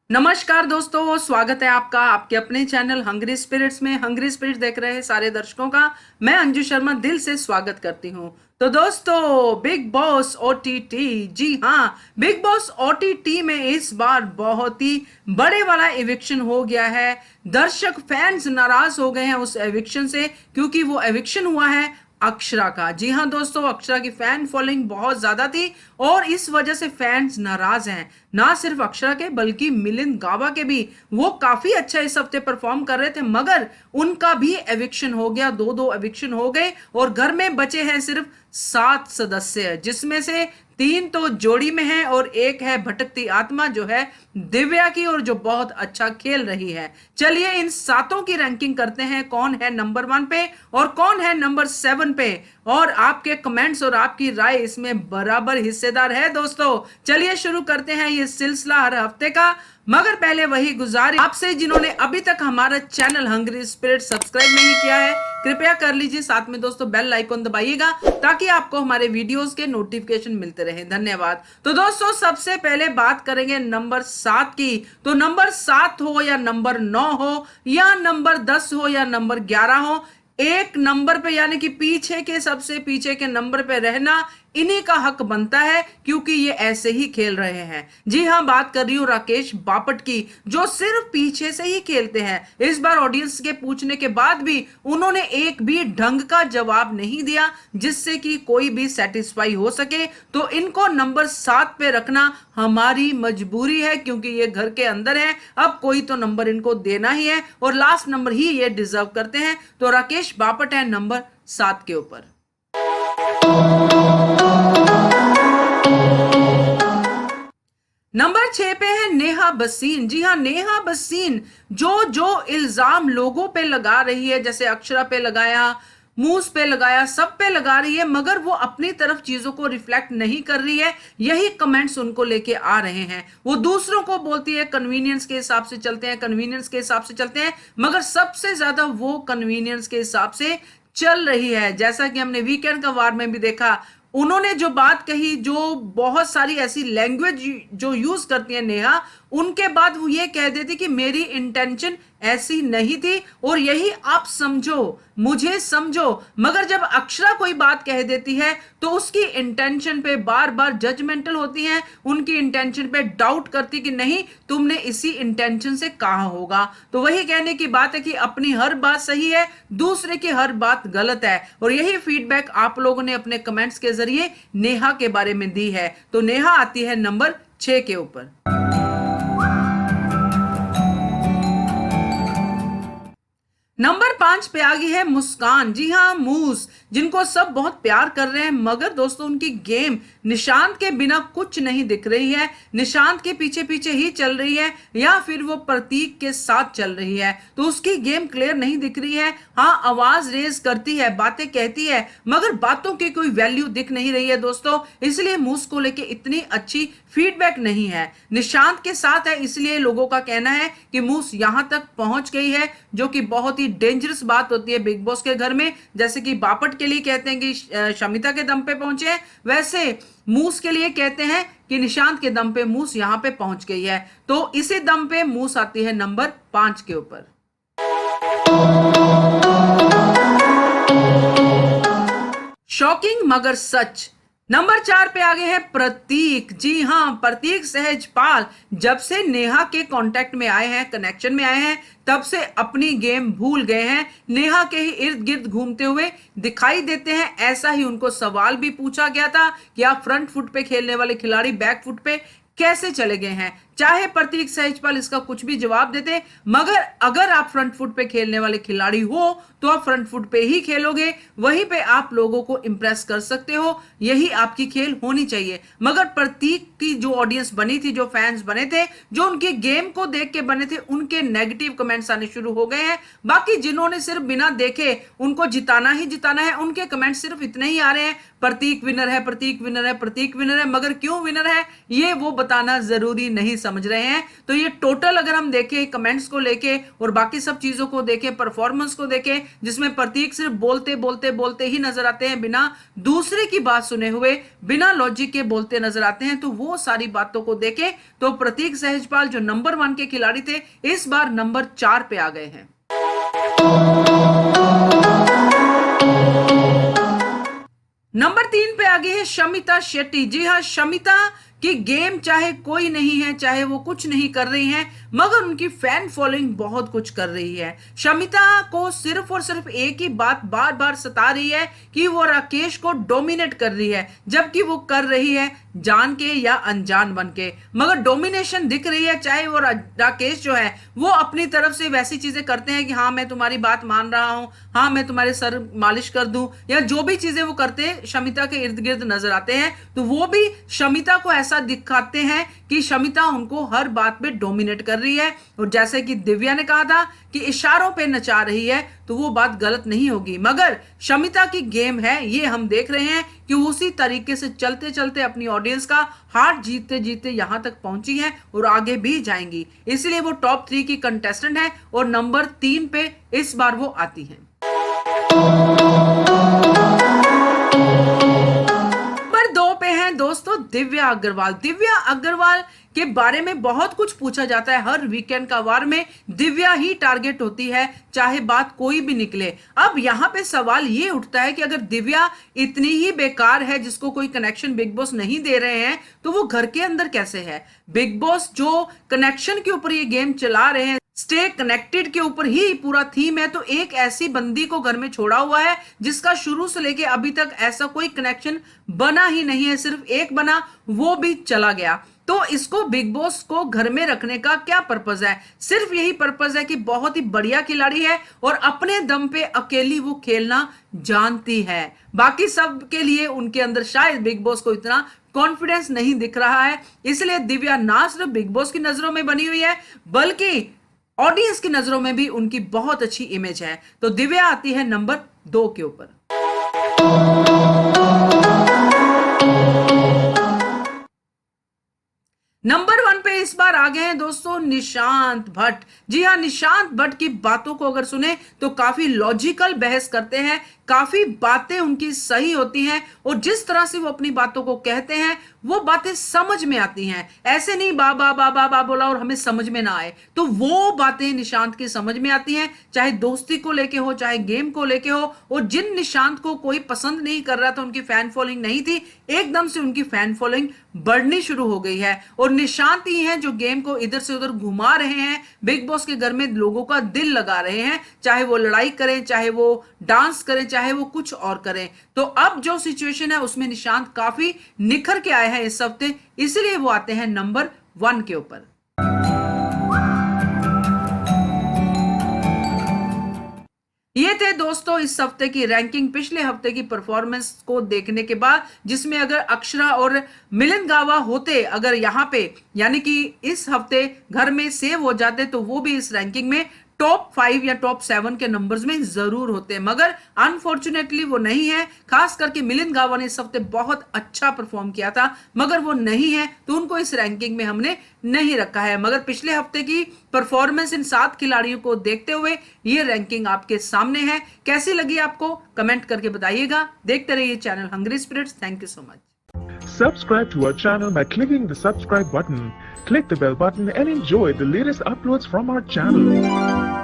नमस्कार दोस्तों, स्वागत है आपका आपके अपने चैनल हंग्री स्पिरिट्स में। हंग्री स्पिरिट देख रहे हैं सारे दर्शकों का मैं अंजू शर्मा दिल से स्वागत करती हूं। तो दोस्तों, बिग बॉस ओटीटी, जी हाँ, बिग बॉस ओटीटी में इस बार बहुत ही बड़े वाला एविक्शन हो गया है। दर्शक फैंस नाराज हो गए हैं उस एविक्शन से, क्योंकि वो एविक्शन हुआ है अक्षरा का। जी हाँ दोस्तों, अक्षरा की फैन फॉलोइंग बहुत ज्यादा थी और इस वजह से फैंस नाराज हैं। ना सिर्फ अक्षरा के बल्कि मिलिंद गाबा के भी। वो काफी अच्छा इस हफ्ते परफॉर्म कर रहे थे, मगर उनका भी एविक्शन हो गया। दो दो एविक्शन हो गए और घर में बचे हैं सिर्फ 7 सदस्य, जिसमें से 3 तो जोड़ी में है और एक है भटकती आत्मा जो है दिव्या की, और जो बहुत अच्छा खेल रही है। चलिए इन 7 की रैंकिंग करते हैं, कौन है नंबर 1 पे और कौन है नंबर 7 पे। और आपके कमेंट्स और आपकी राय इसमें बराबर हिस्सेदार है दोस्तों। चलिए शुरू करते हैं ये सिलसिला हर हफ्ते का। मगर पहले वही गुजारिश आपसे, जिन्होंने अभी तक हमारा चैनल हंग्री स्पिरिट सब्सक्राइब नहीं किया है, कृपया कर लीजिए। साथ में दोस्तों बेल आइकन दबाइएगा ताकि आपको हमारे वीडियोस के नोटिफिकेशन मिलते रहे। धन्यवाद। तो दोस्तों सबसे पहले बात करेंगे नंबर 7 की। तो नंबर 7 हो या नंबर 9 हो या नंबर 10 हो या नंबर 11 हो, एक नंबर पे यानी कि पीछे के सबसे पीछे के नंबर पे रहना इन्हीं का हक बनता है, क्योंकि ये ऐसे ही खेल रहे हैं। जी हाँ, बात कर रही हूँ राकेश बापट की, जो सिर्फ पीछे से ही खेलते हैं। इस बार ऑडियंस के पूछने के बाद भी उन्होंने एक भी ढंग का जवाब नहीं दिया जिससे कि कोई भी सेटिस्फाई हो सके। तो इनको नंबर 7 पे रखना हमारी मजबूरी है, क्योंकि ये घर के अंदर है। अब कोई तो नंबर इनको देना ही है और लास्ट नंबर ही ये डिजर्व करते हैं। तो राकेश बापट है नंबर 7 के ऊपर। नंबर 6 पे है नेहा भसीन। जी हाँ, नेहा भसीन जो जो इल्जाम लोगों पे लगा रही है, जैसे अक्षरा पे लगाया, मूस पे लगाया, सब पे लगा रही है, मगर वो अपनी तरफ चीजों को रिफ्लेक्ट नहीं कर रही है। यही कमेंट्स उनको लेके आ रहे हैं। वो दूसरों को बोलती है कन्वीनियंस के हिसाब से चलते हैं, कन्वीनियंस के हिसाब से चलते हैं, मगर सबसे ज्यादा वो कन्वीनियंस के हिसाब से चल रही है। जैसा कि हमने वीकेंड का वार में भी देखा, उन्होंने जो बात कही, जो बहुत सारी ऐसी लैंग्वेज जो यूज करती है नेहा, उनके बाद वो ये कह देती कि मेरी इंटेंशन ऐसी नहीं थी और यही आप समझो, मुझे समझो। मगर जब अक्षरा कोई बात कह देती है तो उसकी इंटेंशन पे बार बार जजमेंटल होती हैं, उनकी इंटेंशन पे डाउट करती कि नहीं तुमने इसी इंटेंशन से कहा होगा। तो वही कहने की बात है कि अपनी हर बात सही है, दूसरे की हर बात गलत है। और यही फीडबैक आप लोगों ने अपने कमेंट्स के जरिए नेहा के बारे में दी है। तो नेहा आती है नंबर 6 के ऊपर। नंबर 5 पे आ गई है मुस्कान। जी हाँ, मूस, जिनको सब बहुत प्यार कर रहे हैं, मगर दोस्तों उनकी गेम निशांत के बिना कुछ नहीं दिख रही है। निशांत के पीछे पीछे ही चल रही है या फिर वो प्रतीक के साथ चल रही है, तो उसकी गेम क्लियर नहीं दिख रही है। हाँ, आवाज रेज करती है, बातें कहती है, मगर बातों की कोई वैल्यू दिख नहीं रही है दोस्तों। इसलिए मूस को लेके इतनी अच्छी फीडबैक नहीं है। निशांत के साथ है, इसलिए लोगों का कहना है कि मूस यहां तक पहुंच गई है, जो कि बहुत ही डेंजरस बात होती है बिग बॉस के घर में। जैसे कि बापट के लिए कहते हैं कि शमिता के दम पे पहुंचे हैं, वैसे मूस के लिए कहते हैं कि निशांत के दम पे मूस यहां पे पहुंच गई है। तो इसी दम पे मूस आती है नंबर 5 के ऊपर। शॉकिंग मगर सच। नंबर 4 पे आ गए हैं प्रतीक। जी हाँ, प्रतीक सहजपाल जब से नेहा के कांटेक्ट में आए हैं, कनेक्शन में आए हैं, तब से अपनी गेम भूल गए हैं। नेहा के ही इर्द गिर्द घूमते हुए दिखाई देते हैं। ऐसा ही उनको सवाल भी पूछा गया था कि आप फ्रंट फुट पे खेलने वाले खिलाड़ी बैक फुट पे कैसे चले गए हैं। चाहे प्रतीक सहजपाल इसका कुछ भी जवाब देते, मगर अगर आप फ्रंट फुट पे खेलने वाले खिलाड़ी हो तो आप फ्रंट फुट पे ही खेलोगे, वहीं पे आप लोगों को इंप्रेस कर सकते हो, यही आपकी खेल होनी चाहिए। मगर प्रतीक की जो ऑडियंस बनी थी, जो फैंस बने थे, जो उनकी गेम को देख के बने थे, उनके नेगेटिव कमेंट्स आने शुरू हो गए हैं। बाकी जिन्होंने सिर्फ बिना देखे उनको जिताना ही जिताना है, उनके कमेंट सिर्फ इतने ही आ रहे हैं, प्रतीक विनर है, प्रतीक विनर है, प्रतीक विनर है। मगर क्यों विनर है ये वो बताना जरूरी नहीं समझ रहे हैं। तो ये टोटल अगर हम देखें कमेंट्स को लेके और बाकी सब चीजों को देखें, परफॉर्मेंस को देखें, जिसमें प्रतीक सिर्फ बोलते बोलते बोलते ही नजर आते हैं, बिना दूसरे की बात सुने हुए, बिना लॉजिक के बोलते नजर आते हैं, तो वो सारी बातों को देखें तो प्रतीक सहजपाल जो नंबर 1 के खिलाड़ी थे इस बार नंबर 4 पे आ गए हैं। नंबर 3 पे आ गई है शमिता शेट्टी। जी हाँ, शमिता की गेम चाहे कोई नहीं है, चाहे वो कुछ नहीं कर रही हैं, मगर उनकी फैन फॉलोइंग बहुत कुछ कर रही है। शमिता को सिर्फ और सिर्फ एक ही बात बार बार सता रही है कि वो राकेश को डोमिनेट कर रही है, जबकि वो कर रही है जान के या अनजान बन के, मगर डोमिनेशन दिख रही है। चाहे वो राकेश जो है वो अपनी तरफ से वैसी चीजें करते हैं कि हाँ मैं तुम्हारी बात मान रहा हूं, हाँ मैं तुम्हारे सर मालिश कर दूं, या जो भी चीजें वो करते हैं शमिता के इर्द गिर्द नजर आते हैं, तो वो भी शमिता को ऐसा दिखाते हैं कि शमिता उनको हर बात पे डोमिनेट कर रही है। और जैसे कि दिव्या ने कहा था कि इशारों पे नचा रही है, तो वो बात गलत नहीं होगी, मगर शमिता की गेम है ये हम देख रहे हैं कि उसी तरीके से चलते चलते अपनी ऑडियंस का हार्ट जीतते जीतते यहां तक पहुंची है और आगे भी जाएंगी। इसलिए वो टॉप 3 की कंटेस्टेंट है और नंबर 3 पे इस बार वो आती है। दोस्तों दिव्या अग्रवाल। दिव्या अग्रवाल के बारे में बहुत कुछ पूछा जाता है, हर वीकेंड का वार में दिव्या ही टारगेट होती है, चाहे बात कोई भी निकले। अब यहां पे सवाल ये उठता है कि अगर दिव्या इतनी ही बेकार है, जिसको कोई कनेक्शन बिग बॉस नहीं दे रहे हैं, तो वो घर के अंदर कैसे है? बिग बॉस जो कनेक्शन के ऊपर ये गेम चला रहे हैं, स्टे कनेक्टेड के ऊपर ही पूरा थीम है, तो एक ऐसी बंदी को घर में छोड़ा हुआ है जिसका शुरू से लेके अभी तक ऐसा कोई कनेक्शन बना ही नहीं है, सिर्फ एक बना, वो भी चला गया। तो इसको बिग बॉस को घर में रखने का क्या पर्पज है? सिर्फ यही पर्पज है कि बहुत ही बढ़िया खिलाड़ी है और अपने दम पे अकेली वो खेलना जानती है। बाकी सब के लिए उनके अंदर शायद बिग बॉस को इतना कॉन्फिडेंस नहीं दिख रहा है, इसलिए दिव्या ना सिर्फ बिग बॉस की नजरों में बनी हुई है, बल्कि ऑडियंस की नजरों में भी उनकी बहुत अच्छी इमेज है। तो दिव्या आती है नंबर 2 के ऊपर। नंबर 1 पे इस बार आ गए हैं दोस्तों निशांत भट्ट। जी हाँ, निशांत भट्ट की बातों को अगर सुने तो काफी लॉजिकल बहस करते हैं, काफी बातें उनकी सही होती हैं और जिस तरह से वो अपनी बातों को कहते हैं वो बातें समझ में आती हैं। ऐसे नहीं बा बा बा बा बा बोला और हमें समझ में ना आए, तो वो बातें निशांत की समझ में आती हैं, चाहे दोस्ती को लेके हो, चाहे गेम को लेके हो। और जिन निशांत को कोई पसंद नहीं कर रहा था, उनकी फैन फॉलोइंग नहीं थी, एकदम से उनकी फैन फॉलोइंग बढ़नी शुरू हो गई है। और निशांत ही हैं जो गेम को इधर से उधर घुमा रहे हैं, बिग बॉस के घर में लोगों का दिल लगा रहे हैं, चाहे वो लड़ाई करें, चाहे वो डांस करें, चाहे वो कुछ और करें। तो अब जो सिचुएशन है उसमें निशांत काफी निखर के आए हैं इस हफ्ते, इसलिए वो आते हैं नंबर 1 के ऊपर। ये थे दोस्तों इस हफ्ते की रैंकिंग, पिछले हफ्ते की परफॉर्मेंस को देखने के बाद, जिसमें अगर अक्षरा और मिलिंद गावा होते अगर यहाँ पे, यानी कि इस हफ्ते घर में सेव हो जाते, तो वो भी इस रैंकिंग में टॉप 5 या टॉप 7 के नंबर्स में जरूर होते हैं, मगर अनफॉर्चुनेटली वो नहीं है। खास करके मिलिंद गावा ने इस हफ्ते बहुत अच्छा परफॉर्म किया था, मगर वो नहीं है, तो उनको इस रैंकिंग में हमने नहीं रखा है। मगर पिछले हफ्ते की परफॉर्मेंस इन 7 खिलाड़ियों को देखते हुए ये रैंकिंग आपके सामने है। कैसी लगी आपको कमेंट करके बताइएगा। देखते रहिए channel hungry spirits. Thank you so much. Subscribe to our channel by clicking the subscribe button. Click the bell button and enjoy the latest uploads from our channel.